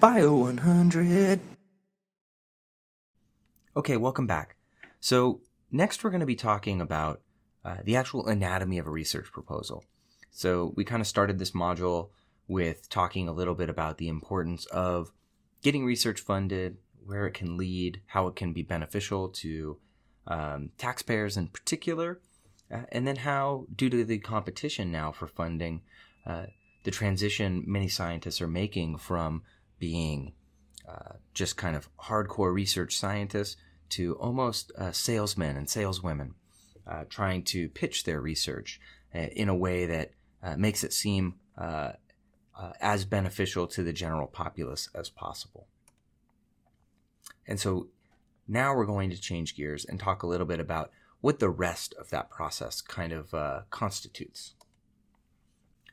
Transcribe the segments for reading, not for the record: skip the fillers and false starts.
Bio 100. Okay, welcome back. So next we're going to be talking about the actual anatomy of a research proposal. So we kind of started this module with talking a little bit about the importance of getting research funded, where it can lead, how it can be beneficial to taxpayers in particular, and then how, due to the competition now for funding, the transition many scientists are making from being just kind of hardcore research scientists to almost salesmen and saleswomen trying to pitch their research in a way that makes it seem as beneficial to the general populace as possible. And so now we're going to change gears and talk a little bit about what the rest of that process kind of constitutes.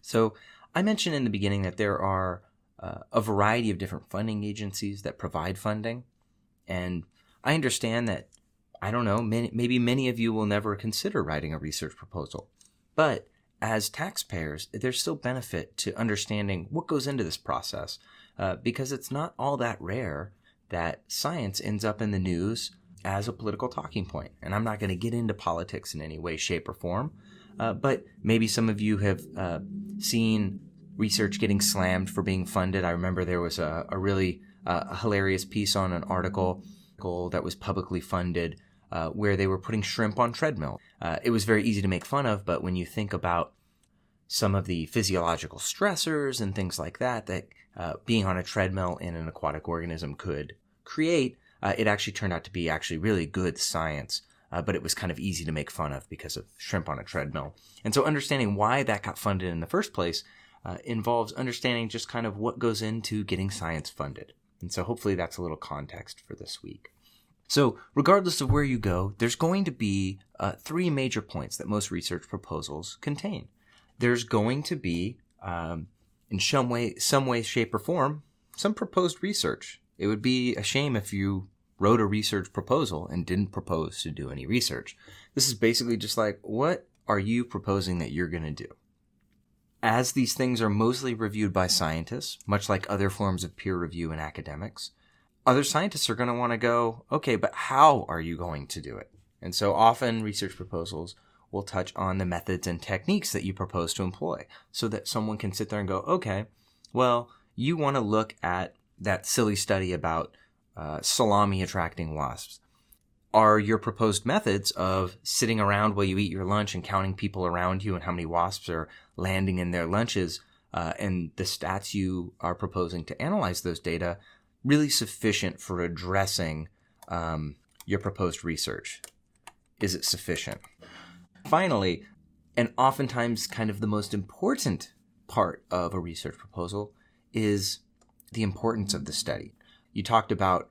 So I mentioned in the beginning that there are a variety of different funding agencies that provide funding. And I understand that, I don't know, maybe many of you will never consider writing a research proposal. But as taxpayers, there's still benefit to understanding what goes into this process because it's not all that rare that science ends up in the news as a political talking point. And I'm not going to get into politics in any way, shape, or form, but maybe some of you have seen research getting slammed for being funded. I remember there was a really hilarious piece on an article that was publicly funded where they were putting shrimp on treadmill. It was very easy to make fun of, but when you think about some of the physiological stressors and things like that being on a treadmill in an aquatic organism could create, it actually turned out to be actually really good science, but it was kind of easy to make fun of because of shrimp on a treadmill. And so understanding why that got funded in the first place involves understanding just kind of what goes into getting science funded. And so hopefully that's a little context for this week. So regardless of where you go, there's going to be three major points that most research proposals contain. There's going to be, in some way, shape, or form, some proposed research. It would be a shame if you wrote a research proposal and didn't propose to do any research. This is basically just like, what are you proposing that you're going to do? As these things are mostly reviewed by scientists, much like other forms of peer review in academics, other scientists are going to want to go, okay, but how are you going to do it? And so often research proposals will touch on the methods and techniques that you propose to employ so that someone can sit there and go, okay, well, you want to look at that silly study about salami attracting wasps. Are your proposed methods of sitting around while you eat your lunch and counting people around you and how many wasps are landing in their lunches and the stats you are proposing to analyze those data really sufficient for addressing your proposed research? Is it sufficient? Finally, and oftentimes kind of the most important part of a research proposal is the importance of the study. You talked about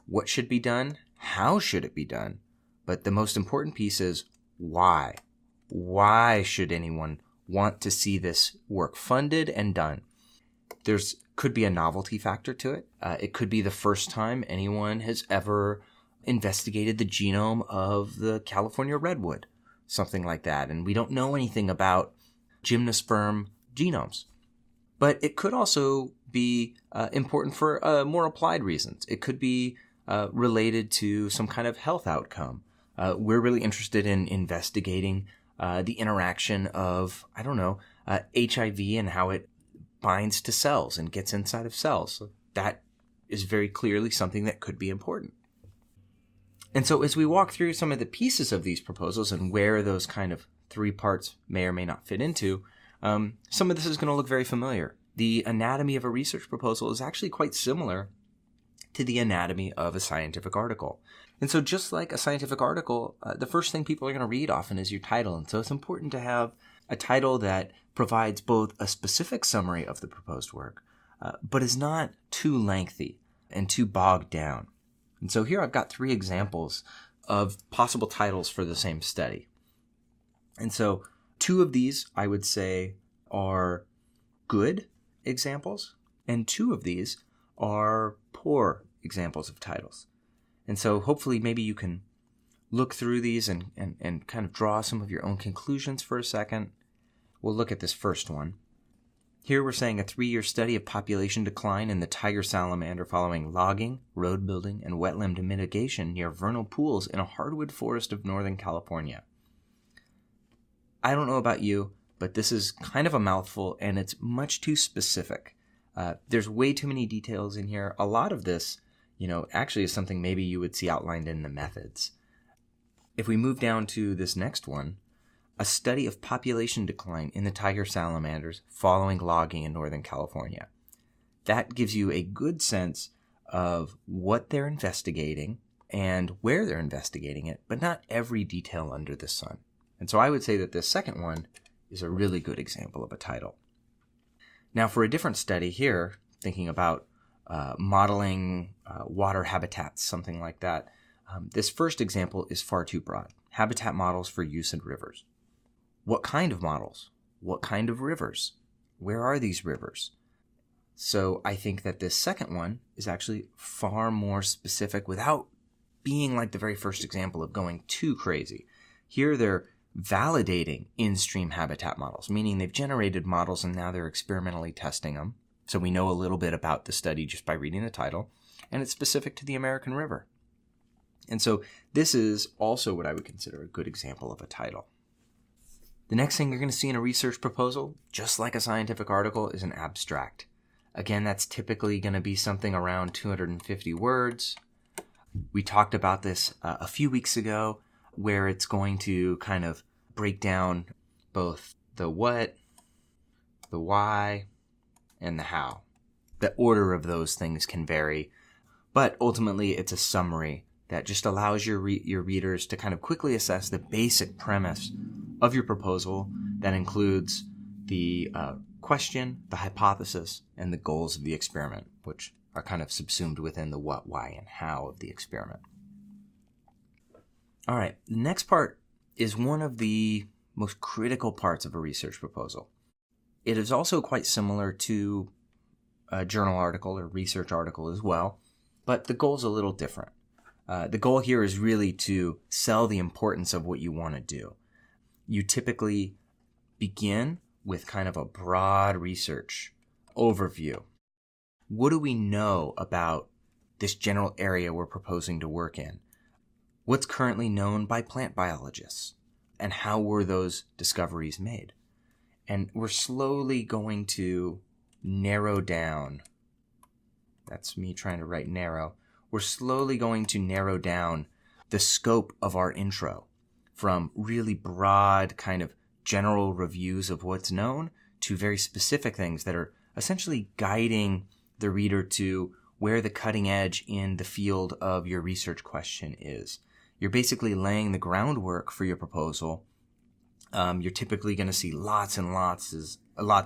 what should be done, how should it be done, but the most important piece is why. Why should anyone want to see this work funded and done? There's could be a novelty factor to it. It could be the first time anyone has ever investigated the genome of the California redwood, something like that, and we don't know anything about gymnosperm genomes. But it could also be important for more applied reasons. It could be related to some kind of health outcome. We're really interested in investigating the interaction of, HIV and how it binds to cells and gets inside of cells. So that is very clearly something that could be important. And so as we walk through some of the pieces of these proposals and where those kind of three parts may or may not fit into, some of this is going to look very familiar. The anatomy of a research proposal is actually quite similar to the anatomy of a scientific article. And so just like a scientific article, the first thing people are going to read often is your title. And so it's important to have a title that provides both a specific summary of the proposed work, but is not too lengthy and too bogged down. And so here I've got three examples of possible titles for the same study. And so two of these I would say are good examples, and two of these are poor examples of titles. And so hopefully maybe you can look through these and kind of draw some of your own conclusions for a second. We'll look at this first one. Here we're saying a 3-year study of population decline in the tiger salamander following logging, road building, and wetland mitigation near vernal pools in a hardwood forest of Northern California. I don't know about you, but this is kind of a mouthful and it's much too specific. There's way too many details in here. A lot of this, actually is something maybe you would see outlined in the methods. If we move down to this next one, a study of population decline in the tiger salamanders following logging in Northern California. That gives you a good sense of what they're investigating and where they're investigating it, but not every detail under the sun. And so I would say that this second one is a really good example of a title. Now for a different study here, thinking about modeling water habitats, something like that, this first example is far too broad. Habitat models for use in rivers. What kind of models? What kind of rivers? Where are these rivers? So I think that this second one is actually far more specific without being like the very first example of going too crazy. Here they're validating in-stream habitat models, meaning they've generated models and now they're experimentally testing them. So we know a little bit about the study just by reading the title, and it's specific to the American River. And so this is also what I would consider a good example of a title. The next thing you're going to see in a research proposal, just like a scientific article, is an abstract. Again, that's typically going to be something around 250 words. We talked about this a few weeks ago, where it's going to kind of break down both the what, the why, and the how. The order of those things can vary, but ultimately it's a summary that just allows your readers to kind of quickly assess the basic premise of your proposal that includes the question, the hypothesis, and the goals of the experiment, which are kind of subsumed within the what, why, and how of the experiment. All right, the next part is one of the most critical parts of a research proposal. It is also quite similar to a journal article or research article as well, but the goal is a little different. The goal here is really to sell the importance of what you want to do. You typically begin with kind of a broad research overview. What do we know about this general area we're proposing to work in? What's currently known by plant biologists? And how were those discoveries made? And we're slowly going to narrow down. That's me trying to write narrow. We're slowly going to narrow down the scope of our intro from really broad kind of general reviews of what's known to very specific things that are essentially guiding the reader to where the cutting edge in the field of your research question is. You're basically laying the groundwork for your proposal. You're typically going to see lots and lots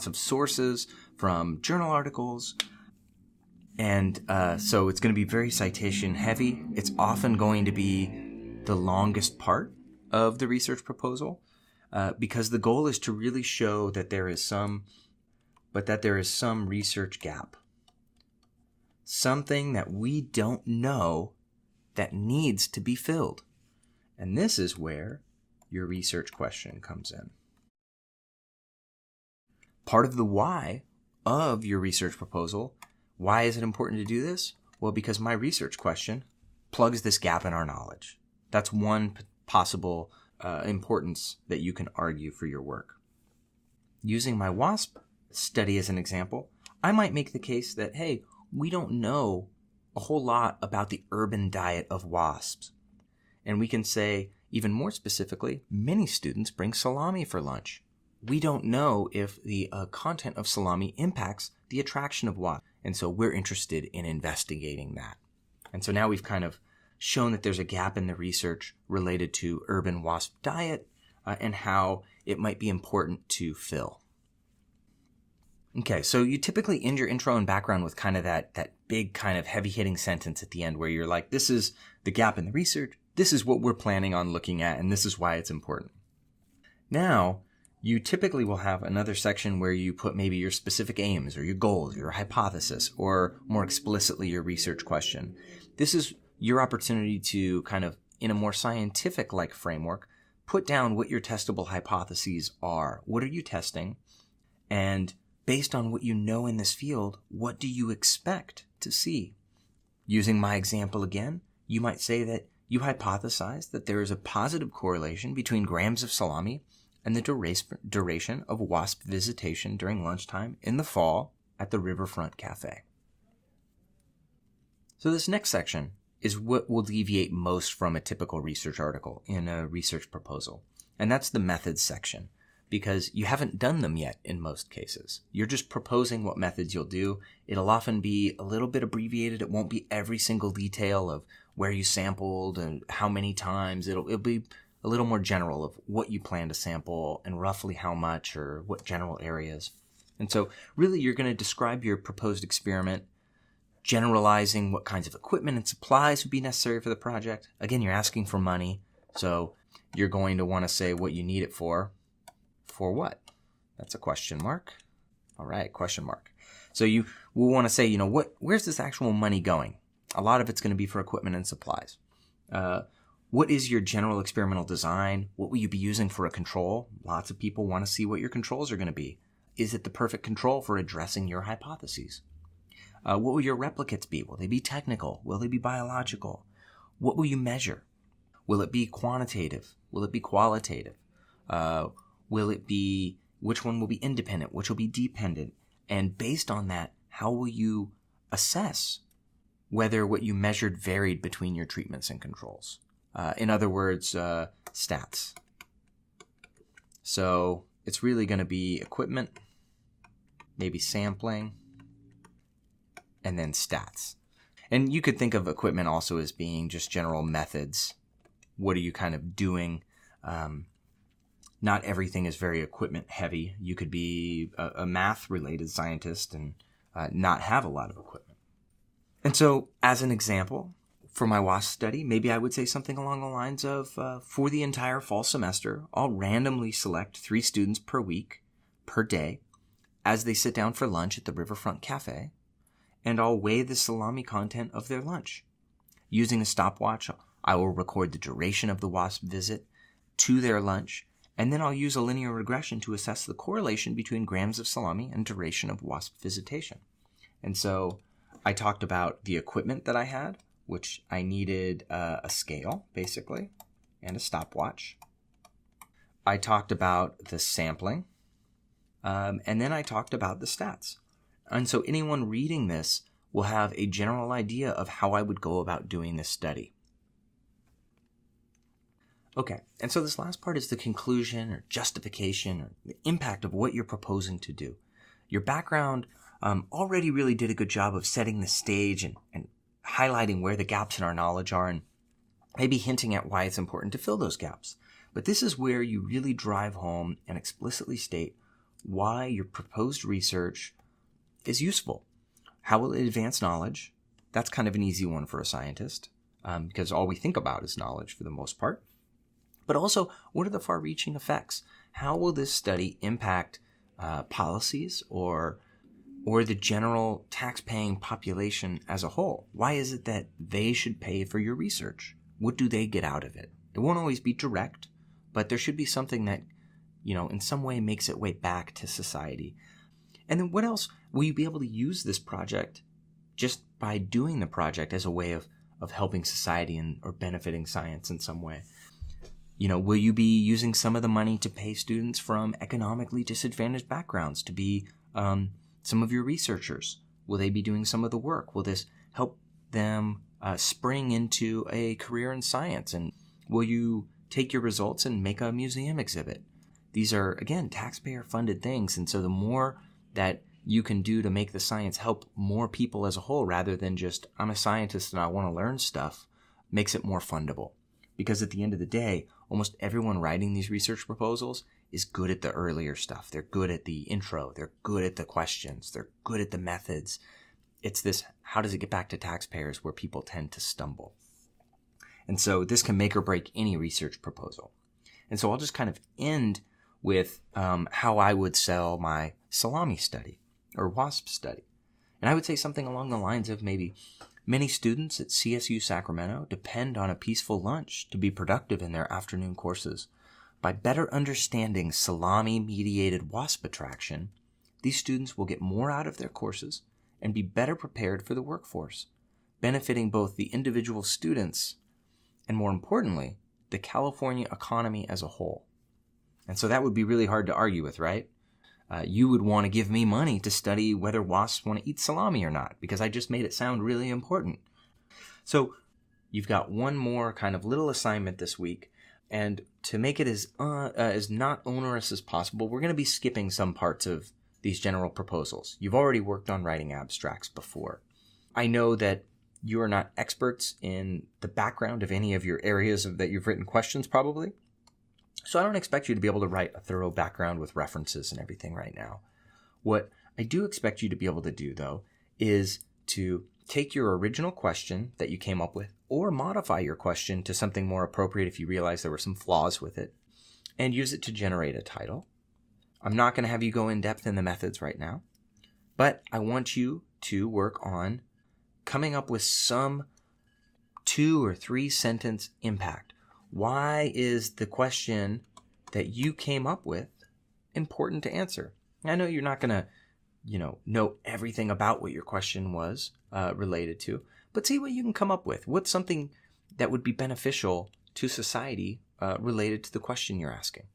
of sources from journal articles. And so it's going to be very citation heavy. It's often going to be the longest part of the research proposal because the goal is to really show that there is some research gap. Something that we don't know that needs to be filled. And this is where your research question comes in. Part of the why of your research proposal. Why is it important to do this? Well, because my research question plugs this gap in our knowledge. That's one possible importance that you can argue for your work. Using my WASP study as an example, I might make the case that, hey, we don't know a whole lot about the urban diet of wasps. And we can say, even more specifically, many students bring salami for lunch. We don't know if the content of salami impacts the attraction of wasps. And so we're interested in investigating that. And so now we've kind of shown that there's a gap in the research related to urban wasp diet and how it might be important to fill. Okay, so you typically end your intro and background with kind of that big kind of heavy-hitting sentence at the end where you're like, this is the gap in the research, this is what we're planning on looking at, and this is why it's important. Now, you typically will have another section where you put maybe your specific aims or your goals, your hypothesis, or more explicitly your research question. This is your opportunity to kind of, in a more scientific-like framework, put down what your testable hypotheses are. What are you testing? And based on what you know in this field, what do you expect to see? Using my example again, you might say that you hypothesize that there is a positive correlation between grams of salami and the duration of wasp visitation during lunchtime in the fall at the Riverfront Cafe. So this next section is what will deviate most from a typical research article in a research proposal. And that's the methods section, because you haven't done them yet in most cases. You're just proposing what methods you'll do. It'll often be a little bit abbreviated. It won't be every single detail of where you sampled and how many times. It'll be a little more general of what you plan to sample and roughly how much or what general areas. And so really you're going to describe your proposed experiment, generalizing what kinds of equipment and supplies would be necessary for the project. Again, you're asking for money, so you're going to want to say what you need it for. For what? That's a question mark. All right, question mark. So you will want to say, where's this actual money going? A lot of it's going to be for equipment and supplies. What is your general experimental design? What will you be using for a control? Lots of people want to see what your controls are going to be. Is it the perfect control for addressing your hypotheses? What will your replicates be? Will they be technical? Will they be biological? What will you measure? Will it be quantitative? Will it be qualitative? Will it be, which one will be independent? Which will be dependent? And based on that, how will you assess whether what you measured varied between your treatments and controls? In other words, stats. So it's really going to be equipment, maybe sampling, and then stats. And you could think of equipment also as being just general methods. What are you kind of doing? Not everything is very equipment heavy. You could be a math-related scientist and not have a lot of equipment. And so, as an example, for my WASP study, maybe I would say something along the lines of, for the entire fall semester, I'll randomly select 3 students per week, per day, as they sit down for lunch at the Riverfront Cafe, and I'll weigh the salami content of their lunch. Using a stopwatch, I will record the duration of the WASP visit to their lunch, and then I'll use a linear regression to assess the correlation between grams of salami and duration of WASP visitation. And so I talked about the equipment that I had, which I needed a scale, basically, and a stopwatch. I talked about the sampling, and then I talked about the stats. And so anyone reading this will have a general idea of how I would go about doing this study. Okay, and so this last part is the conclusion or justification or the impact of what you're proposing to do. Your background already really did a good job of setting the stage and highlighting where the gaps in our knowledge are and maybe hinting at why it's important to fill those gaps. But this is where you really drive home and explicitly state why your proposed research is useful. How will it advance knowledge? That's kind of an easy one for a scientist because all we think about is knowledge for the most part. But also, what are the far-reaching effects? How will this study impact policies or the general tax-paying population as a whole? Why is it that they should pay for your research? What do they get out of it? It won't always be direct, but there should be something that, in some way makes its way back to society. And then what else? Will you be able to use this project just by doing the project as a way of helping society or benefiting science in some way? Will you be using some of the money to pay students from economically disadvantaged backgrounds to be some of your researchers? Will they be doing some of the work? Will this help them spring into a career in science? And will you take your results and make a museum exhibit? These are, again, taxpayer-funded things. And so the more that you can do to make the science help more people as a whole rather than just, I'm a scientist and I want to learn stuff, makes it more fundable. Because at the end of the day, almost everyone writing these research proposals is good at the earlier stuff. They're good at the intro. They're good at the questions. They're good at the methods. It's this, how does it get back to taxpayers, where people tend to stumble. And so this can make or break any research proposal. And so I'll just kind of end with how I would sell my salami study or WASP study. And I would say something along the lines of maybe, many students at CSU Sacramento depend on a peaceful lunch to be productive in their afternoon courses. By better understanding salami-mediated WASP attraction, these students will get more out of their courses and be better prepared for the workforce, benefiting both the individual students and, more importantly, the California economy as a whole. And so that would be really hard to argue with, right? You would want to give me money to study whether wasps want to eat salami or not, because I just made it sound really important. So you've got one more kind of little assignment this week, and to make it as not onerous as possible, we're going to be skipping some parts of these general proposals. You've already worked on writing abstracts before. I know that you are not experts in the background of any of your areas that you've written questions probably, so I don't expect you to be able to write a thorough background with references and everything right now. What I do expect you to be able to do, though, is to take your original question that you came up with, or modify your question to something more appropriate if you realize there were some flaws with it, and use it to generate a title. I'm not going to have you go in depth in the methods right now, but I want you to work on coming up with some 2 or 3 sentence impact. Why is the question that you came up with important to answer? I know you're not going to, know everything about what your question was related to, but see what you can come up with. What's something that would be beneficial to society related to the question you're asking?